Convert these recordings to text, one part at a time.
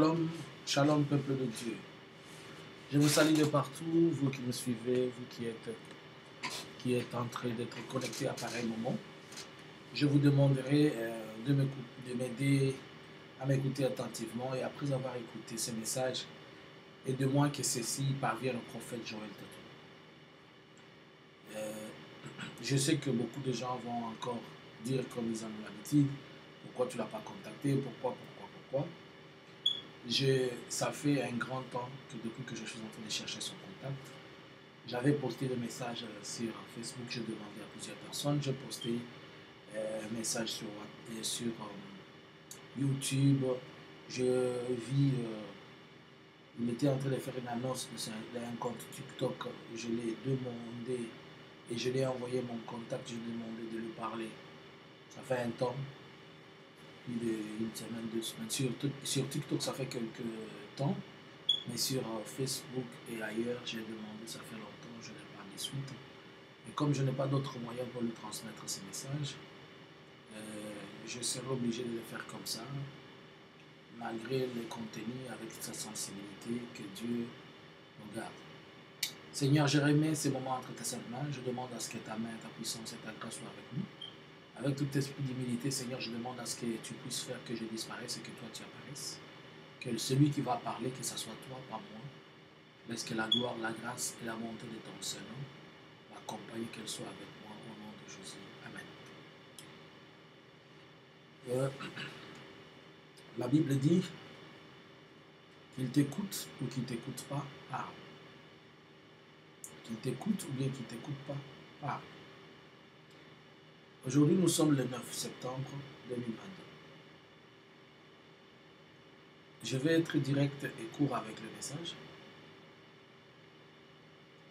Shalom, shalom peuple de Dieu. Je vous salue de partout, vous qui me suivez, vous qui êtes en train d'être connectés à pareil moment. Je vous demanderai de m'aider à m'écouter attentivement et après avoir écouté ces messages, aidez-moi que ceci parvienne au prophète Joël Tatou. Je sais que beaucoup de gens vont encore dire comme ils en ont l'habitude, pourquoi tu ne l'as pas contacté, pourquoi. Ça fait un grand temps que depuis que je suis en train de chercher son contact, j'avais posté des messages sur Facebook, je demandais à plusieurs personnes, je postais un message sur YouTube, je vis, il était en train de faire une annonce d'un compte TikTok, je l'ai demandé et je lui ai envoyé mon contact, je lui ai demandé de lui parler. Ça fait un temps, plus d'une semaine, 2 semaines. Sur TikTok, ça fait quelques temps, mais sur Facebook et ailleurs, j'ai demandé, ça fait longtemps, je n'ai pas de suite. Et comme je n'ai pas d'autre moyen pour lui transmettre ces messages, je serai obligé de le faire comme ça, malgré le contenu, avec sa sensibilité, que Dieu nous garde. Seigneur, je remets ces moments entre tes saintes mains. Je demande à ce que ta main, ta puissance et ta grâce soient avec nous. Avec tout esprit d'humilité, Seigneur, je demande à ce que tu puisses faire que je disparaisse et que toi tu apparaisses. Que celui qui va parler, que ce soit toi, pas moi. Laisse que la gloire, la grâce et la bonté de ton Seigneur m'accompagnent, qu'elle soit avec moi au nom de Jésus. Amen. La Bible dit qu'il t'écoute ou qu'il ne t'écoute pas, parle. Qu'il t'écoute ou bien qu'il ne t'écoute pas, parle. Aujourd'hui, nous sommes le 9 septembre 2022. Je vais être direct et court avec le message.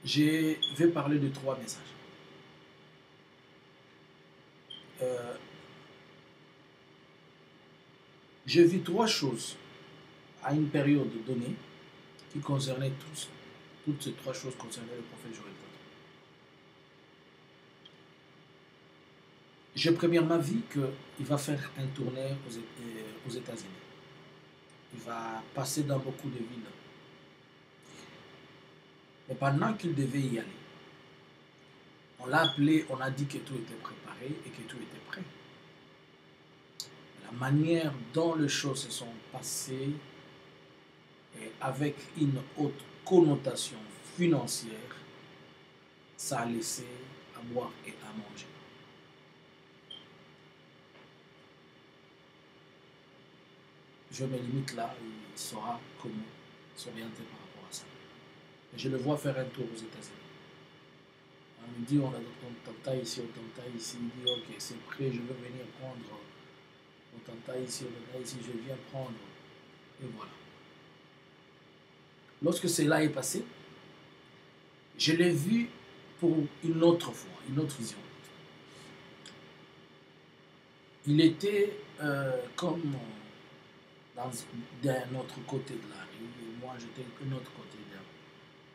Je vais parler de 3 messages. J'ai vu 3 choses à une période donnée qui concernaient toutes ces 3 choses concernaient le prophète Joël Tatou. J'ai premièrement vu qu'il va faire un tournée aux États-Unis. Il va passer dans beaucoup de villes. Mais pendant qu'il devait y aller, on l'a appelé, on a dit que tout était préparé et que tout était prêt. La manière dont les choses se sont passées et avec une haute connotation financière, ça a laissé à boire et à manger. Je me limite là, il saura comment s'orienter par rapport à ça. Et je le vois faire un tour aux États-Unis. On me dit, on a ton tata ici, on tata ici, il dit, ok, c'est prêt, je veux venir prendre mon tata ici, je viens prendre. Et voilà. Lorsque cela est passé, je l'ai vu pour une autre fois, une autre vision. Il était comme d'un autre côté de la rue, et moi j'étais de l'autre côté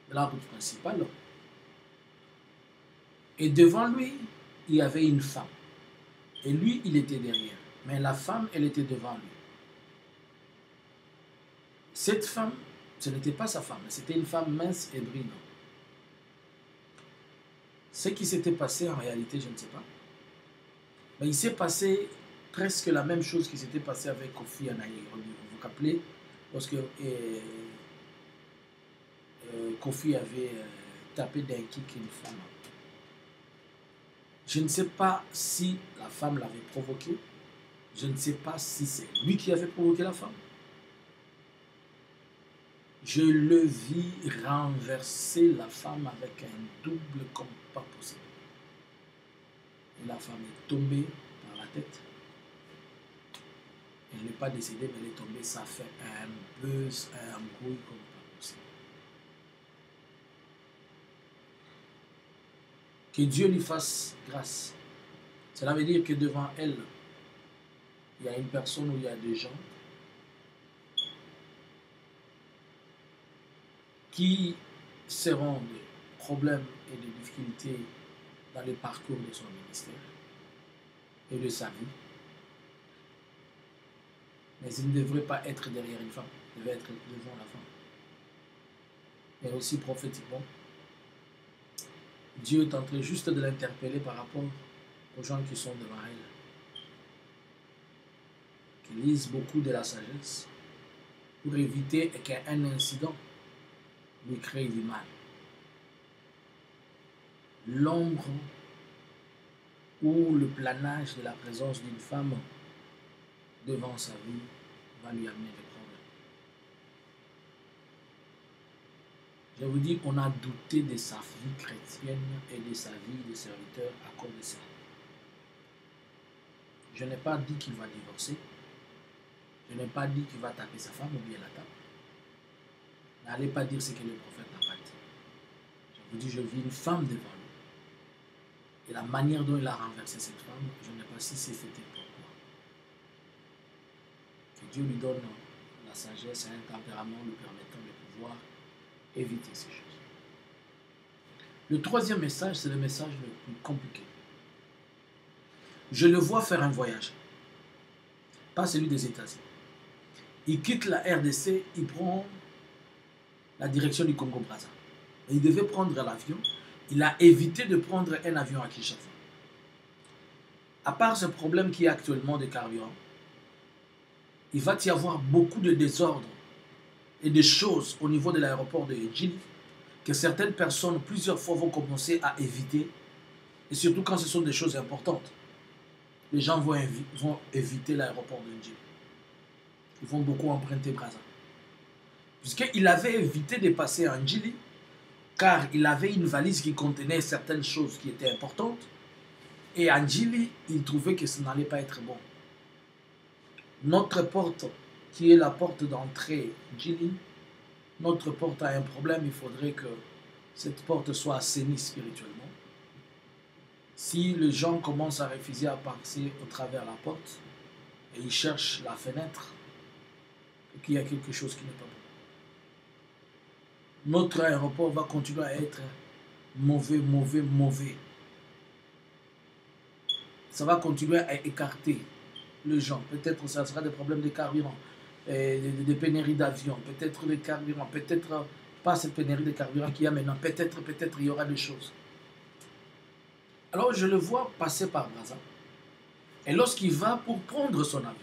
de la route principale. Et devant lui, il y avait une femme. Et lui, il était derrière. Mais la femme, elle était devant lui. Cette femme, ce n'était pas sa femme, c'était une femme mince et brune. Ce qui s'était passé en réalité, je ne sais pas. Mais il s'est passé presque la même chose qui s'était passé avec Kofi Annan. Vous vous rappelez, lorsque Kofi avait tapé d'un kick une femme. Je ne sais pas si la femme l'avait provoqué. Je ne sais pas si c'est lui qui avait provoqué la femme. Je le vis renverser la femme avec un double comme pas possible. Et la femme est tombée par la tête. Elle n'est pas décédée, mais elle est tombée. Ça fait un buzz, un bruit comme pas possible. Que Dieu lui fasse grâce. Cela veut dire que devant elle, il y a une personne ou il y a des gens qui seront des problèmes et des difficultés dans le parcours de son ministère et de sa vie. Mais il ne devrait pas être derrière une femme. devait être devant la femme. Et aussi prophétiquement, Dieu est en train juste de l'interpeller par rapport aux gens qui sont devant elle, qui lisent beaucoup de la sagesse pour éviter qu'un incident lui crée du mal. L'ombre ou le planage de la présence d'une femme devant sa vie va lui amener des problèmes. Je vous dis, on a douté de sa vie chrétienne et de sa vie de serviteur à cause de ça. Je n'ai pas dit qu'il va divorcer. Je n'ai pas dit qu'il va taper sa femme ou bien la tape. N'allez pas dire ce que le prophète n'a pas dit. Je vous dis, je vis une femme devant lui. Et la manière dont il a renversé cette femme, je ne sais pas si c'était pourquoi. Que Dieu lui donne la sagesse et un tempérament lui permettant de pouvoir éviter ces choses. Le troisième message, c'est le message le plus compliqué. Je le vois faire un voyage. Pas celui des États-Unis. Il quitte la RDC, il prend la direction du Congo-Brazzaville. Il devait prendre l'avion. Il a évité de prendre un avion à Kinshasa. À part ce problème qui est actuellement de carburant, il va y avoir beaucoup de désordre et de choses au niveau de l'aéroport de Djili que certaines personnes plusieurs fois vont commencer à éviter, et surtout quand ce sont des choses importantes. Les gens vont éviter l'aéroport de Djili. Ils vont beaucoup emprunter Brazzaville. Puisqu'il avait évité de passer en Djili, car il avait une valise qui contenait certaines choses qui étaient importantes, et en Djili, il trouvait que ça n'allait pas être bon. Notre porte, qui est la porte d'entrée Djili, notre porte a un problème, il faudrait que cette porte soit assainie spirituellement. Si les gens commencent à refuser à passer au travers la porte, et ils cherchent la fenêtre, et qu'il y a quelque chose qui n'est pas bon. Notre aéroport va continuer à être mauvais. Ça va continuer à écarter les gens. Peut-être ça sera des problèmes de carburant, des pénuries d'avions, peut-être des carburants, peut-être pas cette pénurie de carburant qu'il y a maintenant, peut-être il y aura des choses. Alors je le vois passer par Brazzaville. Et lorsqu'il va pour prendre son avion,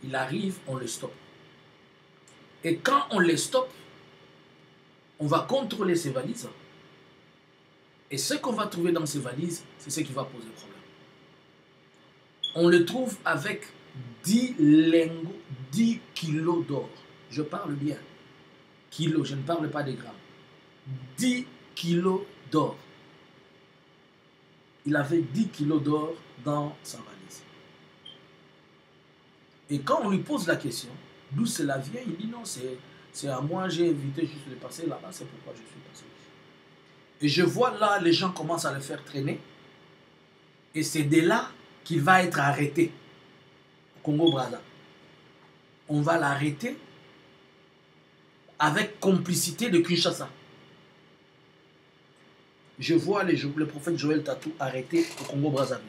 il arrive, on le stoppe. Et quand on le stoppe, on va contrôler ses valises. Et ce qu'on va trouver dans ses valises, c'est ce qui va poser problème. On le trouve avec 10 lingots, 10 kilos d'or. Je parle bien. Kilos, je ne parle pas de grammes. 10 kilos d'or. Il avait 10 kilos d'or dans sa valise. Et quand on lui pose la question, d'où cela vient, il dit non, c'est à moi, j'ai évité juste de passer là-bas, c'est pourquoi je suis passé ici. Et je vois là, les gens commencent à le faire traîner. Et c'est de là qu'il va être arrêté au Congo-Brazzaville. On va l'arrêter avec complicité de Kinshasa. Je vois le prophète Joël Tatou arrêté au Congo-Brazzaville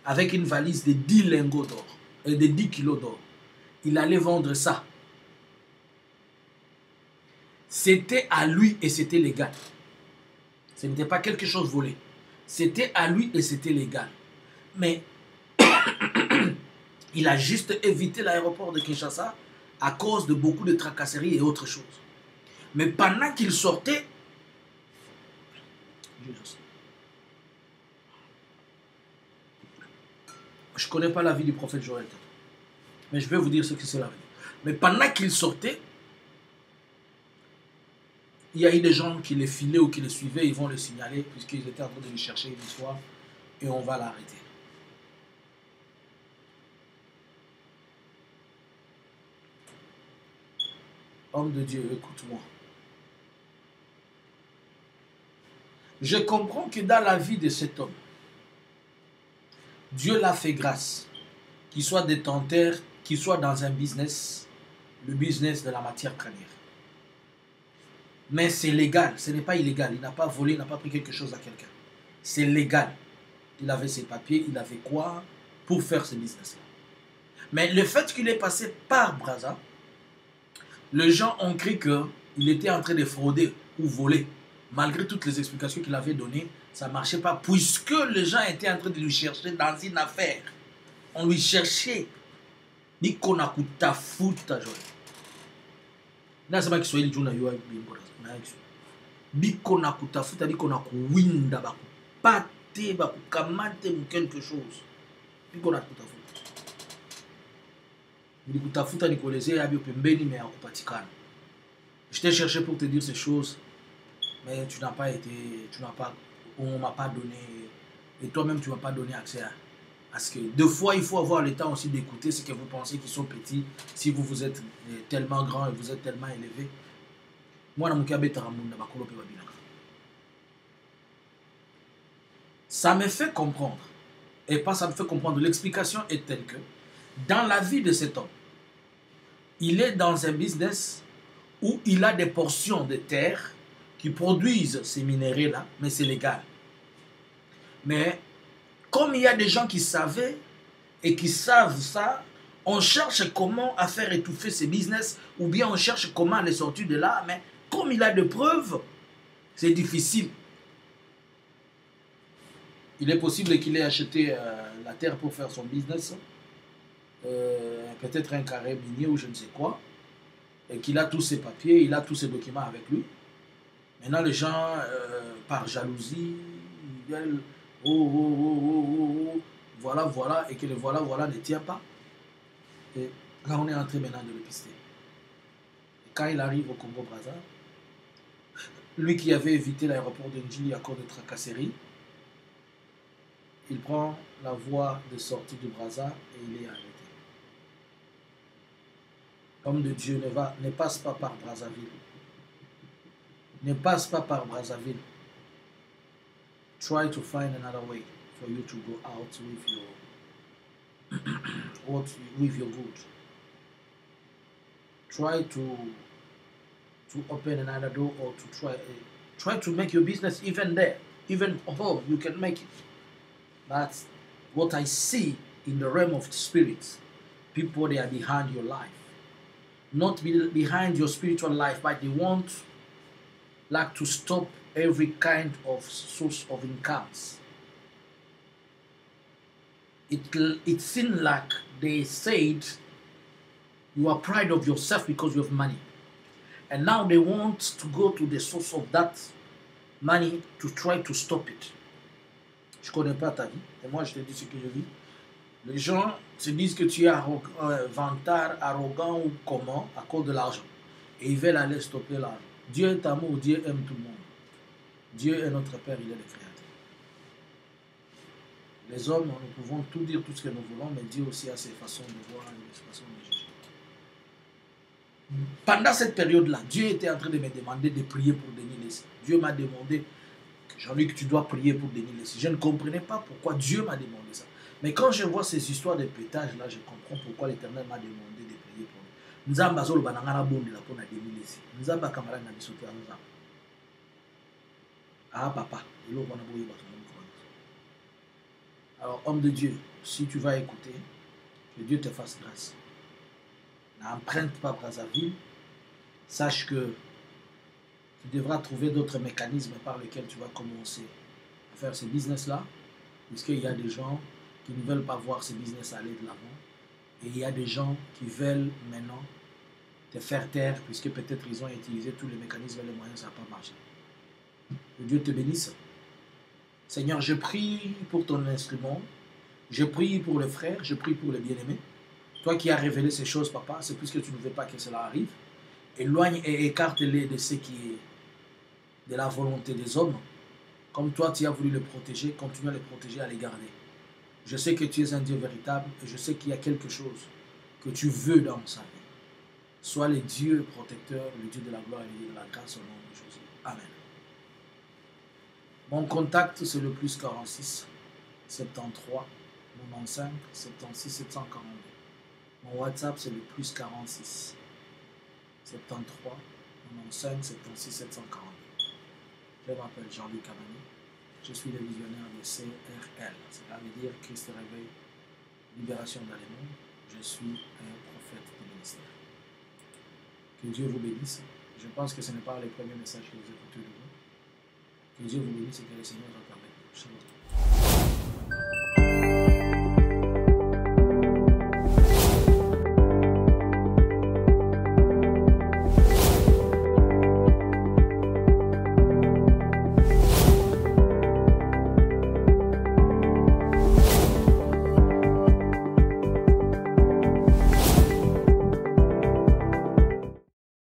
avec une valise de 10 lingots d'or et de 10 kilos d'or. Il allait vendre ça. C'était à lui et c'était légal. Ce n'était pas quelque chose volé. C'était à lui et c'était légal. Mais il a juste évité l'aéroport de Kinshasa à cause de beaucoup de tracasseries et autres choses. Mais pendant qu'il sortait, je ne connais pas la vie du prophète Joël, mais je vais vous dire ce que cela veut dire. Mais pendant qu'il sortait, il y a eu des gens qui les filaient ou qui les suivaient, ils vont le signaler puisqu'ils étaient en train de le chercher une fois et on va l'arrêter. Homme de Dieu, écoute-moi. Je comprends que dans la vie de cet homme, Dieu l'a fait grâce, qu'il soit détenteur, qu'il soit dans un business, le business de la matière première. Mais c'est légal, ce n'est pas illégal. Il n'a pas volé, il n'a pas pris quelque chose à quelqu'un. C'est légal. Il avait ses papiers, il avait quoi pour faire ce business-là. Mais le fait qu'il est passé par Brazzaville, Les gens ont cru qu'il était en train de frauder ou voler. Malgré toutes les explications qu'il avait données, ça ne marchait pas. Puisque les gens étaient en train de lui chercher dans une affaire. On lui cherchait. Niko na kutafuta Joel. Nasema Kiswahili juu na yua bimbo na Kiswahili. Niko na kutafuta, niko na kuwinda bakupate, bakukamate mu quelque chose. Niko na kutafuta. Nilikutafuta nikuelezea yabio pembeni mais hakupatikana. Je t'ai cherché pour te dire ces choses, mais tu n'as pas été, on m'a pas donné, et toi-même tu m'as pas donné accès à ce que. Deux fois, il faut avoir le temps aussi d'écouter ce que vous pensez qui sont petits, si vous êtes tellement grand et vous êtes tellement élevé. Moi, ça me fait comprendre, et pas ça me fait comprendre, l'explication est telle que, dans la vie de cet homme, il est dans un business où il a des portions de terre qui produisent ces minéraux-là, mais c'est légal. Mais comme il y a des gens qui savaient et qui savent ça, on cherche comment à faire étouffer ces business ou bien on cherche comment les sortir de là, mais comme il a des preuves, c'est difficile. Il est possible qu'il ait acheté la terre pour faire son business, peut-être un carré minier ou je ne sais quoi, et qu'il a tous ses papiers, il a tous ses documents avec lui. Maintenant, les gens, par jalousie, ils veulent voilà, voilà, et que le voilà, voilà ne tient pas. Et là, on est en train maintenant de le pister. Et quand il arrive au Congo-Brazza, lui qui avait évité l'aéroport de Njili à cause de tracasseries, il prend la voie de sortie du Brazza et il est arrêté. L'homme de Dieu ne passe pas par Brazzaville. Ne passe pas par Brazzaville. Try to find another way for you to go out with your good. Try to open another door or to try to make your business even there, even home. You can make it. That's what I see in the realm of the spirit. People, they are behind your life, not behind your spiritual life, but they want like to stop every kind of source of incomes. It seemed like they said you are proud of yourself because you have money, and now they want to go to the source of that money to try to stop it. Je ne connais pas ta vie, et moi je te dis ce que je vis. Les gens se disent que tu es vantard, arrogant ou comment à cause de l'argent, et ils veulent aller stopper l'argent. Dieu est amour, Dieu aime tout le monde. Dieu est notre Père, il est le Créateur. Les hommes, nous pouvons tout dire, tout ce que nous voulons, mais Dieu aussi a ses façons de voir et ses façons de juger. Pendant cette période-là, Dieu était en train de me demander de prier pour Denis Lessie. Dieu m'a demandé, Jean-Luc, tu dois prier pour Denis Lessie. Je ne comprenais pas pourquoi Dieu m'a demandé ça. Mais quand je vois ces histoires de pétage-là, je comprends pourquoi l'Éternel m'a demandé de prier pour lui. Nzamba zolo banangana bondi la pona Denis Lessie. Nzamba kamara na bisote anza. Ah papa, il est alors, homme de Dieu, si tu vas écouter, que Dieu te fasse grâce. N'emprunte pas Brazzaville. Sache que tu devras trouver d'autres mécanismes par lesquels tu vas commencer à faire ce business-là, puisqu'il y a des gens qui ne veulent pas voir ce business aller de l'avant. Et il y a des gens qui veulent maintenant te faire taire, puisque peut-être ils ont utilisé tous les mécanismes et les moyens, ça n'a pas marché. Que Dieu te bénisse. Seigneur, je prie pour ton instrument, je prie pour le frère, je prie pour le bien-aimé. Toi qui as révélé ces choses, papa, c'est puisque tu ne veux pas que cela arrive. Éloigne et écarte-les de ce qui est de la volonté des hommes. Comme toi, tu as voulu les protéger, continue à les protéger, à les garder. Je sais que tu es un Dieu véritable et je sais qu'il y a quelque chose que tu veux dans sa vie. Sois le Dieu protecteur, le Dieu de la gloire et le Dieu de la grâce au nom de Jésus. Amen. Mon contact, c'est le plus 46 73 95 76 742. Mon WhatsApp, c'est le plus 46 73 95 76 742. Je m'appelle Jean-Luc Kamani. Je suis le visionnaire de CRL. Cela veut dire Christ réveille, libération dans les mondes. Je suis un prophète du ministère. Que Dieu vous bénisse. Je pense que ce n'est pas le premier message que vous écoutez de nous. Que Dieu vous bénisse et que le Seigneur soit avec vous. Shalom.